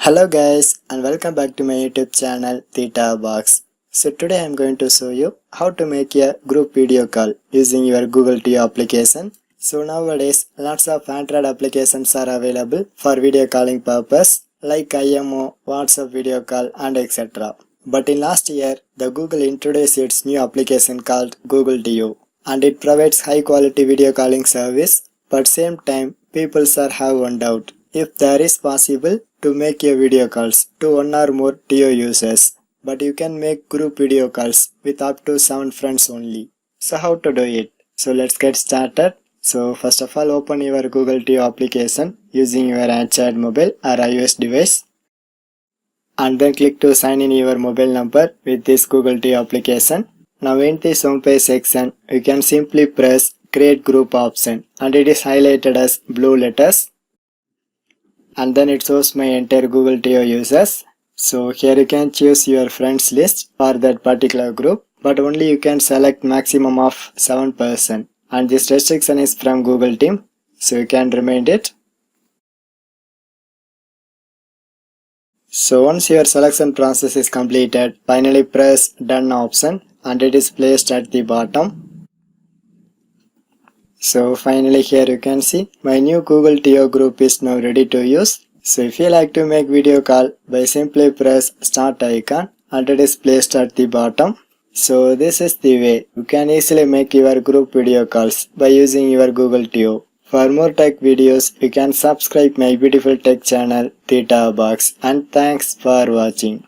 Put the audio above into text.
Hello guys and welcome back to my YouTube channel Theta Box. So today I am going to show you how to make a group video call using your Google Duo application. So nowadays lots of Android applications are available for video calling purpose like IMO, WhatsApp video call and etc. But in last year the Google introduced its new application called Google Duo and it provides high quality video calling service, but same time people have one doubt if there is possible to make a video calls to one or more Duo users, but you can make group video calls with up to 7 friends only. So how to do it? So let's get started. So first of all, open your Google Duo application using your Android mobile or iOS device and then click to sign in your mobile number with this Google Duo application. Now in this homepage section, you can simply press create group option and it is highlighted as blue letters. And then it shows my entire Google Duo users. So here you can choose your friends list for that particular group, but only you can select maximum of 7 person, and this restriction is from Google team, so you can remind it. So once your selection process is completed, finally press done option and it is placed at the bottom. So finally here you can see my new Google Duo group is now ready to use. So if you like to make video call, by simply press start icon and it is placed at the bottom. So this is the way you can easily make your group video calls by using your Google Duo. For more tech videos, you can subscribe my beautiful tech channel Theta Box, and thanks for watching.